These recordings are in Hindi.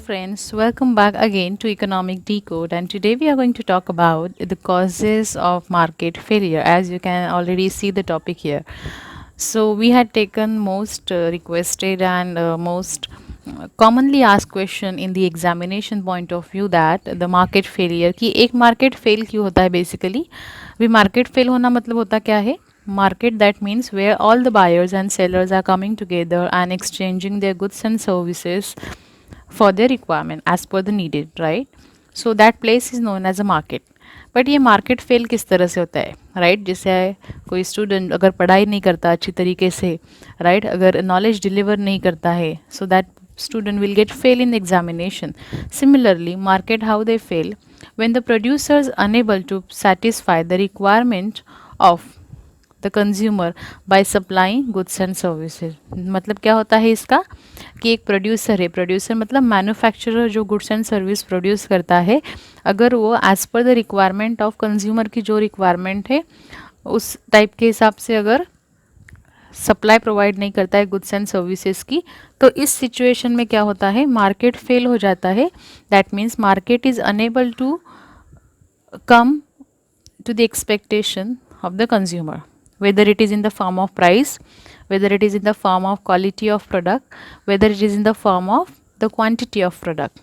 friends, welcome back again to Economic Decode, and today we are going to talk about the causes of market failure. As you can already see the topic here. So we had taken most requested and most commonly asked question in the examination point of view, that the market failure कि एक market fail क्यों होता है basically. भी market fail होना मतलब होता क्या है? Market, that means where all the buyers and sellers are coming together and exchanging their goods and services for their requirement as per the needed, right? So that place is known as a market. But ये मार्केट फेल किस तरह से होता है, राइट? जैसे कोई स्टूडेंट अगर पढ़ाई नहीं करता अच्छी तरीके से, राइट, अगर नॉलेज डिलीवर नहीं करता है, so that student will get fail in the examination. Similarly, market how they fail when the producers unable to satisfy the requirement of the consumer by supplying goods and services. मतलब क्या होता है इसका कि एक प्रोड्यूसर है, प्रोड्यूसर मतलब मैन्युफैक्चरर जो गुड्स एंड सर्विस प्रोड्यूस करता है, अगर वो as per the requirement of consumer की जो रिक्वायरमेंट है उस टाइप के हिसाब से अगर सप्लाई प्रोवाइड नहीं करता है गुड्स एंड सर्विसेज की, तो इस सिचुएशन में क्या होता है, मार्केट फेल हो जाता है. That means market is unable to come to the expectation of the consumer, whether it is in the form of price, whether it is in the form of quality of product, whether it is in the form of the quantity of product,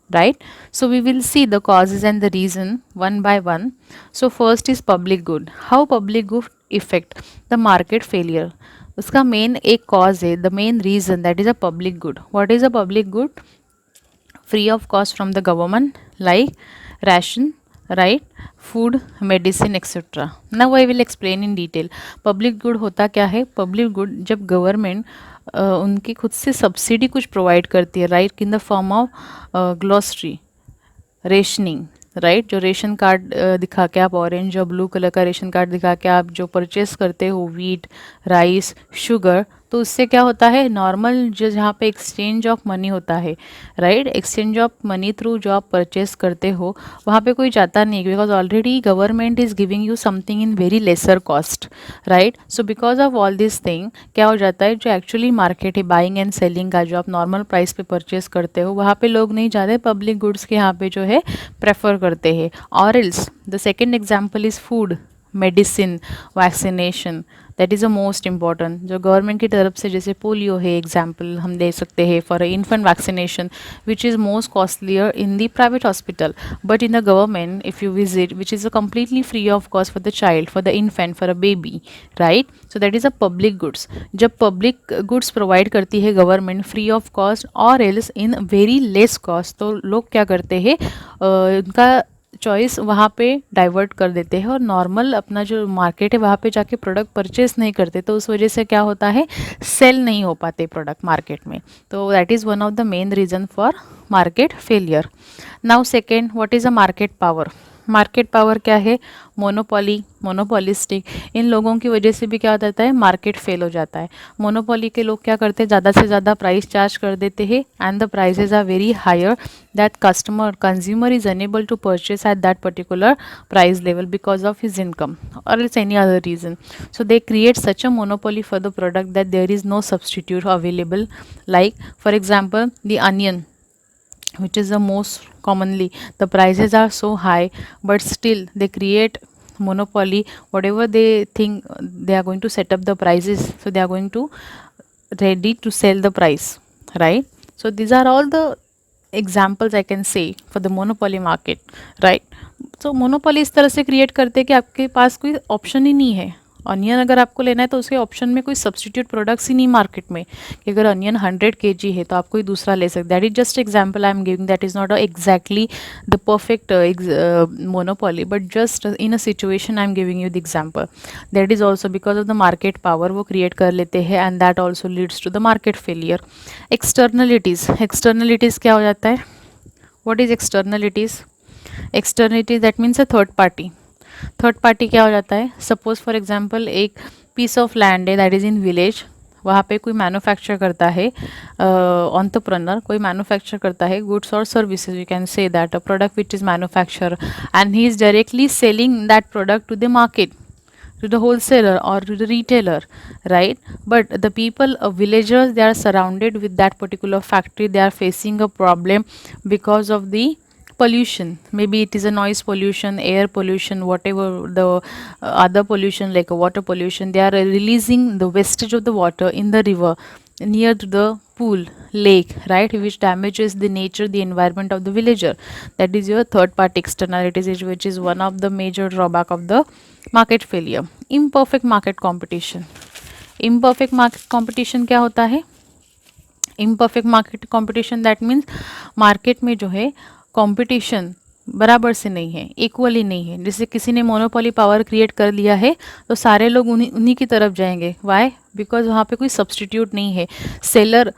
right? So we will see the causes and the reason one by one. So first is public good. How public good affect the market failure? उसका मेन एक कॉज है, the main reason, that is a public good. What is a public good? Free of cost from the government, like ration, right, food, medicine, etc. Now I will explain in detail. Public good होता क्या है? पब्लिक गुड जब गवर्नमेंट उनकी खुद से सब्सिडी कुछ प्रोवाइड करती है, right, in the form of glossary, rationing, right, जो रेशन कार्ड दिखा के आप ऑरेंज और ब्लू कलर का रेशन कार्ड दिखा के आप जो परचेस करते हो, वीट, राइस, शुगर, तो उससे क्या होता है, नॉर्मल जो जहाँ पे एक्सचेंज ऑफ मनी होता है, right, exchange of money through जो आप परचेस करते हो वहाँ पे कोई जाता नहीं, because already government is giving you something in very lesser cost, right. So because of all this thing क्या हो जाता है, जो एक्चुअली मार्केट है बाइंग एंड सेलिंग का, जो आप नॉर्मल प्राइस पे परचेस करते हो, वहाँ पे लोग नहीं जाते, पब्लिक गुड्स के यहाँ पे जो है प्रेफर करते हैं. और else the second example is food, medicine, vaccination, that is a most important. जो गवर्नमेंट की तरफ से जैसे पोलियो है एग्जाम्पल हम दे सकते हैं for infant vaccination, which is most costlier in the private hospital, but in the government if you visit which is a completely free of cost for the child, for the infant, for a baby, right. So that is a public goods. जब पब्लिक गुड्स प्रोवाइड करती है गवर्नमेंट फ्री ऑफ कॉस्ट और else in very less cost, तो लोग क्या करते हैं, उनका चॉइस वहाँ पे डाइवर्ट कर देते हैं और नॉर्मल अपना जो मार्केट है वहाँ पे जाके प्रोडक्ट परचेस नहीं करते, तो उस वजह से क्या होता है, सेल नहीं हो पाते प्रोडक्ट मार्केट में. तो that is one of the main reason for market failure. Now second, what is a market power? Market power क्या है? मोनोपोली, मोनोपोलिस्टिक, इन लोगों की वजह से भी क्या हो जाता है, मार्केट फेल हो जाता है. मोनोपोली के लोग क्या करते हैं, ज़्यादा से ज़्यादा प्राइस चार्ज कर देते हैं and the prices are very higher that consumer is unable to purchase at that particular price level because of his income और it's any other reason. So they create such a monopoly for the product that there is no substitute available. Like for example the onion, which is the most commonly, the prices are so high but still they create monopoly. Whatever they think they are going to set up the prices, so they are going to ready to sell the price, right. So these are all the examples I can say for the monopoly market, right. So monopoly इस तरह से create करते हैं कि आपके पास कोई ऑप्शन ही नहीं है. अनियन अगर आपको लेना है तो उसके ऑप्शन में कोई सब्सटीट्यूट प्रोडक्ट्स ही नहीं मार्केट में, कि अगर अनियन 100 kg है तो आप कोई दूसरा ले सकते. That is just example I am giving, that is not exactly the perfect monopoly, but just in a situation I am giving you the example. That is also because of the market power वो क्रिएट कर लेते हैं and that also leads to the market failure. Externalities, externalities क्या हो जाता है? What is externalities? Externalities that means a third party. Third party क्या हो जाता है, सपोज फॉर एग्जांपल एक पीस ऑफ लैंड है दैट इज़ इन विलेज, वहाँ पे कोई मैन्युफैक्चर करता है, एंटरप्रेन्योर कोई मैन्युफैक्चर करता है गुड्स और services, you can say that a product which is manufacture and he is directly selling that product to the market, to the wholesaler or to the retailer, right? But the people, villagers, they are surrounded with that particular factory. They are facing a problem because of the pollution. Maybe it is a noise pollution, air pollution, whatever the other pollution like water pollution. They are releasing the wastage of the water in the river near to the pool, lake, right, which damages the nature, the environment of the villager. That is your third part externalities, which is one of the major drawback of the market failure. Imperfect market competition. Imperfect market competition क्या होता है? Imperfect market competition that means market में जो है कंपटीशन बराबर से नहीं है, इक्वली नहीं है. जैसे किसी ने मोनोपोली पावर क्रिएट कर लिया है तो सारे लोग उन्हीं उन्हीं की तरफ जाएंगे. वाई? बिकॉज वहाँ पे कोई सब्सटीट्यूट नहीं है. सेलर,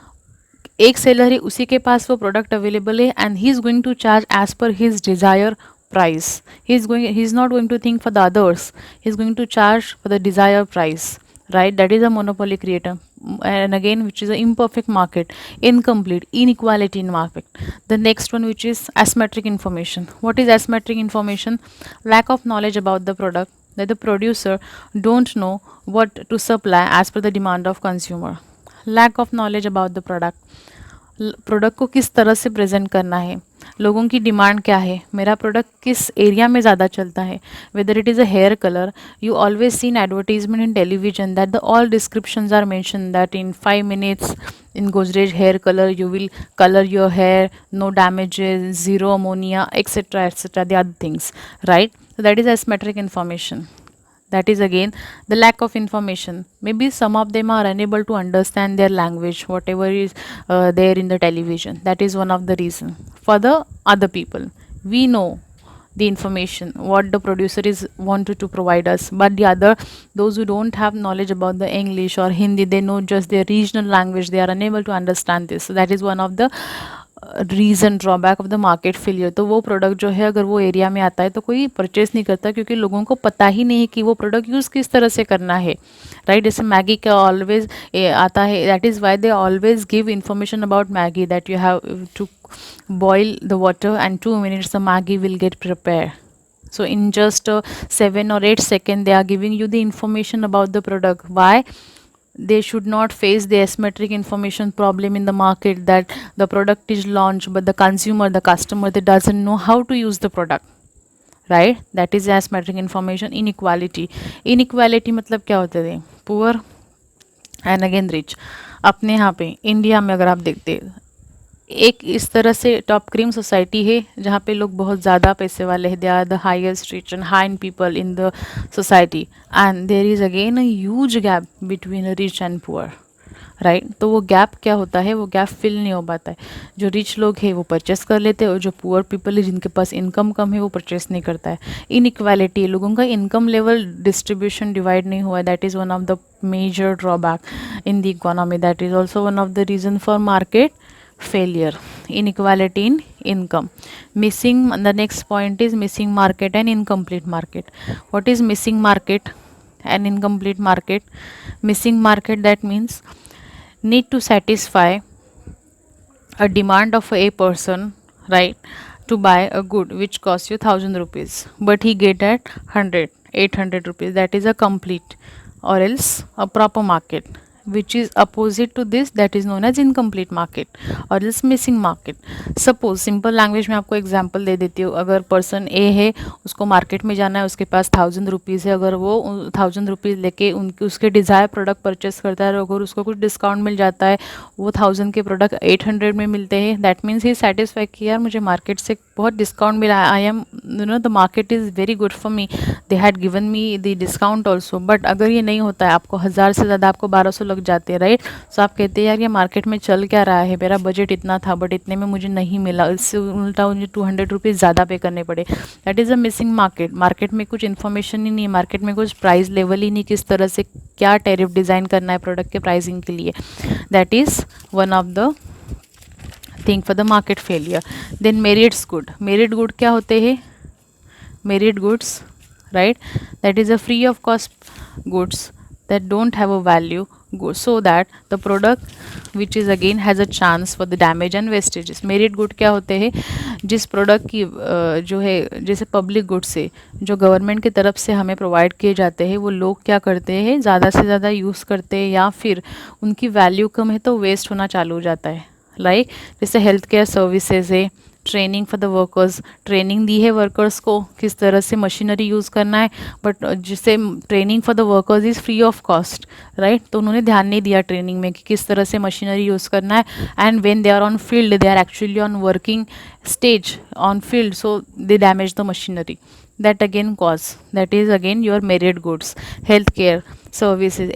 एक सेलर है, उसी के पास वो प्रोडक्ट अवेलेबल है and he is going to charge as per his desire price. He is not going to think for the others. He is going to charge for the desired price, right? That is a monopoly creator. And again, which is an imperfect market, incomplete, inequality in market. The next one, which is asymmetric information. What is asymmetric information? Lack of knowledge about the product, that the producer don't know what to supply as per the demand of consumer. Lack of knowledge about the product. Product को किस तरह से प्रेजेंट करना है, लोगों की डिमांड क्या है, मेरा प्रोडक्ट किस एरिया में ज़्यादा चलता है. Whether it is a hair colour, you always seen advertisement in television that the all descriptions are mention that in 5 minutes in Godrej hair color you will color your hair, no damages, zero ammonia, etc., the other things, right? So that is asymmetric information. That is again the lack of information. Maybe some of them are unable to understand their language, whatever is there in the television. That is one of the reason. For the other people, we know the information what the producer is wanted to provide us, but the other, those who don't have knowledge about the English or Hindi, they know just their regional language, they are unable to understand this. So that is one of the reason drawback of the market failure. तो वो प्रोडक्ट जो है अगर वो एरिया में आता है तो कोई परचेस नहीं करता, क्योंकि लोगों को पता ही नहीं है कि वो प्रोडक्ट यूज़ किस तरह से करना है, राइट? जैसे मैगी का ऑलवेज आता है, that is why they always give information about Maggi that you have to boil the water and 2 minutes the Maggi will get prepared. So in just 7 or 8 seconds they are giving you the information about the product. Why? They should not face the asymmetric information problem in the market that the product is launched but the consumer, the customer, they doesn't know how to use the product, right? That is asymmetric information. Inequality. Inequality मतलब क्या होता है? Poor and again rich. अपने यहाँ पे इंडिया में अगर आप देखते, एक इस तरह से टॉप क्रीम सोसाइटी है जहाँ पे लोग बहुत ज़्यादा पैसे वाले हैं. They are the highest rich and high people in the society, and there is again a huge gap between rich and poor, right? तो वो गैप क्या होता है, वो गैप फिल नहीं हो पाता है. जो रिच लोग हैं वो परचेस कर लेते हैं और जो पुअर पीपल है जिनके पास इनकम कम है वो परचेस नहीं करता है. इनइक्वालिटी, लोगों का इनकम लेवल डिस्ट्रीब्यूशन डिवाइड नहीं हुआ है. That is one of the major drawback in the economy. That is also one of the reason for market failure. Inequality in income. Missing, the next point is missing market and incomplete market. What is missing market and incomplete market? Missing market, that means need to satisfy a demand of a person, right, to buy a good which costs you 1,000 rupees, but he get at 100 800 rupees. That is a complete or else a proper market. Which is opposite to this, that is known as incomplete market or else missing market. Suppose simple language में आपको एग्जांपल दे देती हूँ. अगर पर्सन ए है, उसको मार्केट में जाना है, उसके पास 1,000 रुपीज़ है. अगर वो 1,000 रुपीज़ लेके उनके उसके डिज़ायर प्रोडक्ट परचेस करता है और अगर उसको कुछ डिस्काउंट मिल जाता है, वो 1,000 के प्रोडक्ट 800 में मिलते हैं, दैट मीन्स ही सेटिस्फाई कि यार मुझे मार्केट से बहुत डिस्काउंट मिला है, आई am the market is very good for me, they had given me the discount also. But अगर ये नहीं होता है, आपको 1,000 से ज़्यादा, आपको 1,200 लग जाते हैं, राइट? सो आप कहते हैं यार ये मार्केट में चल क्या रहा है, मेरा बजट इतना था बट इतने में मुझे नहीं मिला, इससे उल्टा मुझे 200 रुपीज़ ज़्यादा पे करने पड़े. That is a missing market. Market में कुछ इन्फॉर्मेशन ही नहीं है, मार्केट में कुछ प्राइस लेवल ही नहीं, किस तरह से क्या टैरिफ डिज़ाइन करना है प्रोडक्ट के प्राइसिंग के लिए. That is one of the thing for the market failure. Then merits good. Merit good क्या होते हैं? Merit goods, right? That is a free of cost goods that don't have a value so that the product which is again has a chance for the damage and wastages. Merit good क्या होते हैं, जिस प्रोडक्ट की जो है जैसे पब्लिक गुड से जो गवर्नमेंट की तरफ से हमें प्रोवाइड किए जाते हैं वो लोग क्या करते हैं, ज़्यादा से ज़्यादा यूज़ करते हैं या फिर उनकी वैल्यू कम है तो वेस्ट होना चालू हो जाता है. लाइक जैसे हेल्थ केयर सर्विसेज है, training for the workers, training दी है वर्कर्स को किस तरह से मशीनरी यूज़ करना है, बट जिससे training for the workers is free of cost, right. तो उन्होंने ध्यान नहीं दिया ट्रेनिंग में कि किस तरह से मशीनरी यूज़ करना है. And when they are on field, they are actually on working stage on field, so they damage the machinery. That again cause, that is again your merit goods. Healthcare services,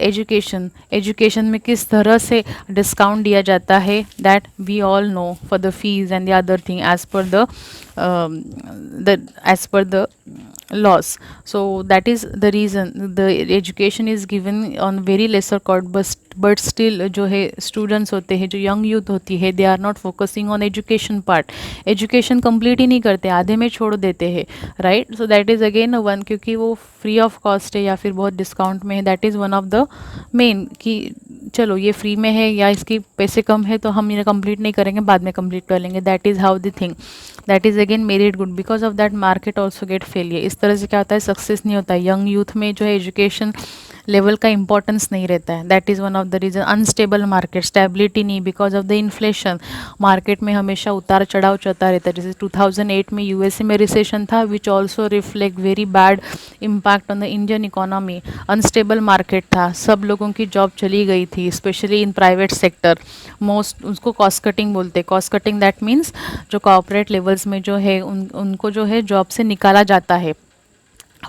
education में किस तरह से डिस्काउंट दिया जाता है, that we all know for the fees and the other thing as per the laws. So that is the reason the education is given on very lesser cost, but still जो है students होते हैं, जो young youth होती है, they are not focusing on education part. education complete ही नहीं करते, आधे में छोड़ देते हैं, right. So that is again one, क्योंकि वो free of cost है या फिर बहुत डिस्काउंट में है. that is one of the main कि चलो ये फ्री में है या इसकी पैसे कम है तो हम ये कंप्लीट नहीं करेंगे, बाद में कंप्लीट कर लेंगे. That is how the thing, that is again merit good. Because of that market also get failure. इस तरह से क्या होता है, सक्सेस नहीं होता है. यंग यूथ में जो है एजुकेशन लेवल का इंपॉर्टेंस नहीं रहता है. That is one of the reason. Unstable market, stability नहीं, because of the inflation. Market में हमेशा उतार चढ़ाव चलता रहता है. जैसे 2008 में यूएसए में रिसेशन था, which also reflect very bad impact on the Indian economy. Unstable market था, सब लोगों की जॉब चली गई थी, specially in private sector. Most उसको कॉस्ट कटिंग बोलते हैं. कॉस्ट कटिंग दैट मीन्स जो कॉर्पोरेट लेवल्स में जो है उनको जो है जॉब से निकाला जाता है.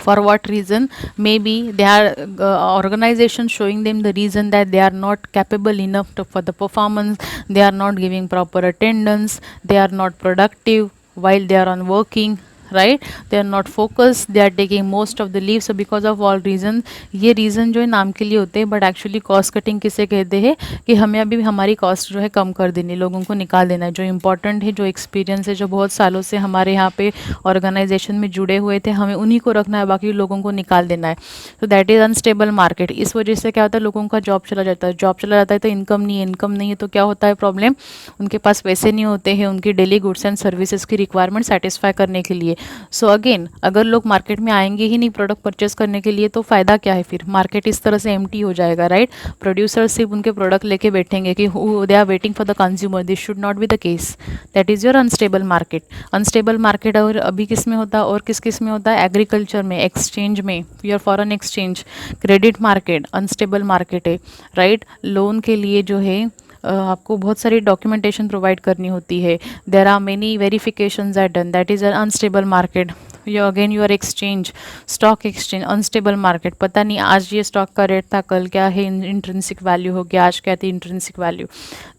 For what reason? Maybe they are organization showing them the reason that they are not capable enough for the performance. They are not giving proper attendance. They are not productive while they are on working, right. They are not focused. They are taking most of the leave. So because of all reason, ये reason जो है नाम के लिए होते हैं, but actually cost cutting किसे कहते हैं कि हमें अभी हमारी cost जो है कम कर देनी, लोगों को निकाल देना है. जो important है, जो experience है, जो बहुत सालों से हमारे यहाँ पे organization में जुड़े हुए थे, हमें उन्हीं को रखना है, बाकी लोगों को निकाल देना है. तो दैट इज़ अनस्टेबल मार्केट. इस वजह से क्या होता है, लोगों का जॉब चला जाता है. जॉब चला जाता है तो इनकम नहीं है, इनकम नहीं है तो क्या होता है प्रॉब्लम, उनके पास पैसे नहीं होते हैं उनकी डेली गुड्स एंड सर्विसेज की रिक्वायरमेंट सेटिस्फाई करने के लिए. सो अगेन अगर लोग मार्केट में आएंगे ही नहीं प्रोडक्ट परचेस करने के लिए तो फ़ायदा क्या है, फिर मार्केट इस तरह से एम्प्टी हो जाएगा, राइट. प्रोड्यूसर्स सिर्फ उनके प्रोडक्ट लेके बैठेंगे कि they are waiting for the consumer. This should not be the case. That is your unstable market. Unstable market और अभी किस में होता है, और किस किस में होता है, एग्रीकल्चर में, एक्सचेंज में, your foreign exchange, credit market unstable market है, राइट. लोन के लिए जो है आपको बहुत सारी डॉक्यूमेंटेशन प्रोवाइड करनी होती है. There are many verifications are done. That is an unstable market. Your exchange, stock exchange unstable market. पता नहीं आज ये स्टॉक का रेट था, कल क्या है इंट्रिंसिक वैल्यू हो गया, आज क्या थी intrinsic value.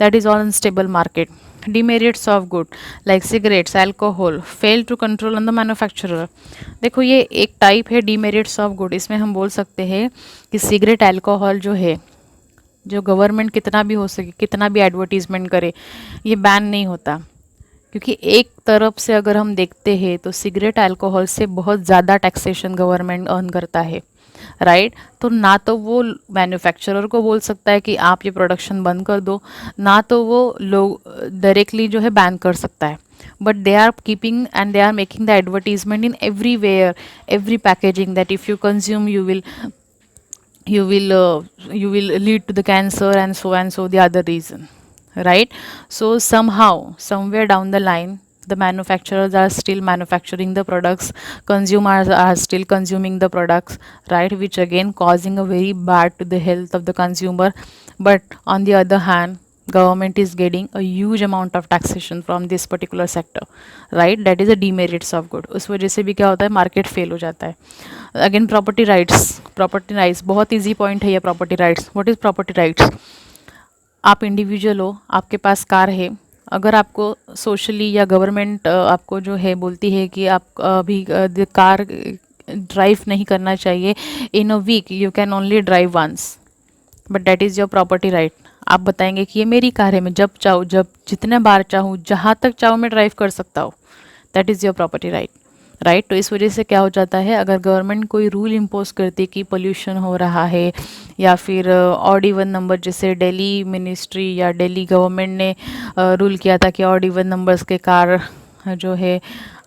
That is all unstable market. Demerits of good like cigarettes, alcohol, fail to control on the manufacturer. देखो ये एक टाइप है डिमेरिट्स ऑफ गुड. इसमें हम बोल सकते हैं कि सिगरेट, अल्कोहल जो है, जो गवर्नमेंट कितना भी हो सके, कितना भी एडवर्टीजमेंट करे, ये बैन नहीं होता. क्योंकि एक तरफ से अगर हम देखते हैं तो सिगरेट, अल्कोहल से बहुत ज़्यादा टैक्सेशन गवर्नमेंट अर्न करता है, राइट. तो ना तो वो मैन्युफैक्चरर को बोल सकता है कि आप ये प्रोडक्शन बंद कर दो, ना तो वो लोग डायरेक्टली जो है बैन कर सकता है. But they are keeping and they are making the advertisement in everywhere, every packaging, that if you consume you will lead to the cancer and so the other reason, right. So somehow somewhere down the line the manufacturers are still manufacturing the products, consumers are still consuming the products, right, which again causing a very bad to the health of the consumer. But on the other hand, government is getting a huge amount of taxation from this particular sector, right. That is a demerits of good. उस वजह से भी क्या होता है, मार्केट फेल हो जाता है. अगेन प्रॉपर्टी राइट्स बहुत इजी पॉइंट है ये. Property rights, what is property rights. आप इंडिविजुअल हो, आपके पास कार है, अगर आपको सोशली या गवर्नमेंट आपको जो है बोलती है कि आप अभी कार ड्राइव नहीं करना चाहिए, in a week you can only drive once, but that is your property right. आप बताएंगे कि ये मेरी कार है, मैं जब चाहूँ, जब जितने बार चाहूँ, जहाँ तक चाहूँ मैं ड्राइव कर सकता हूँ. That is your property right, right. तो इस वजह से क्या हो जाता है, अगर गवर्नमेंट कोई रूल इम्पोज करती है कि पोल्यूशन हो रहा है, या फिर ऑड इवन नंबर, जैसे दिल्ली मिनिस्ट्री या दिल्ली गवर्नमेंट ने रूल किया था कि ऑड इवन नंबर्स के कार जो है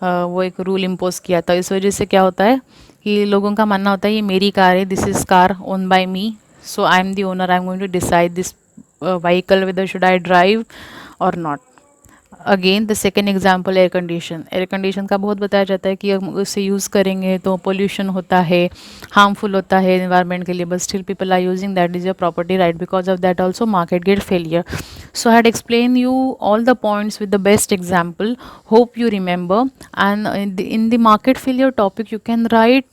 वो एक रूल इम्पोज किया था। इस वजह से क्या होता है कि लोगों का मानना होता है ये मेरी कार है, this is car own by me, so I am the owner, I am going to decide this vehicle whether should I drive or not। Again the second example, air condition. Air condition का बहुत बताया जाता है कि हम उसे यूज़ करेंगे तो पोल्यूशन होता है, हार्मफुल होता है एनवायरनमेंट के लिए, but still people are using that, is your property right, because of that also market get failure. So I had explained you all the points with the best example. Hope you remember. And in the market failure topic, you can write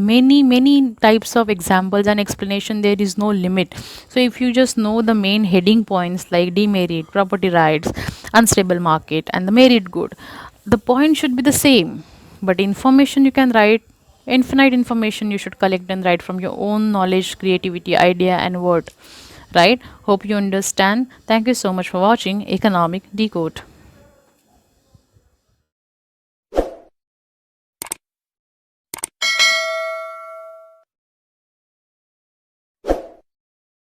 many types of examples and explanation. There is no limit. So if you just know the main heading points like demerit, property rights, unstable market, and the merit good, the point should be the same. But information you can write, infinite information you should collect and write from your own knowledge, creativity, idea, and word, right? Hope you understand. Thank you so much for watching Economic Decode.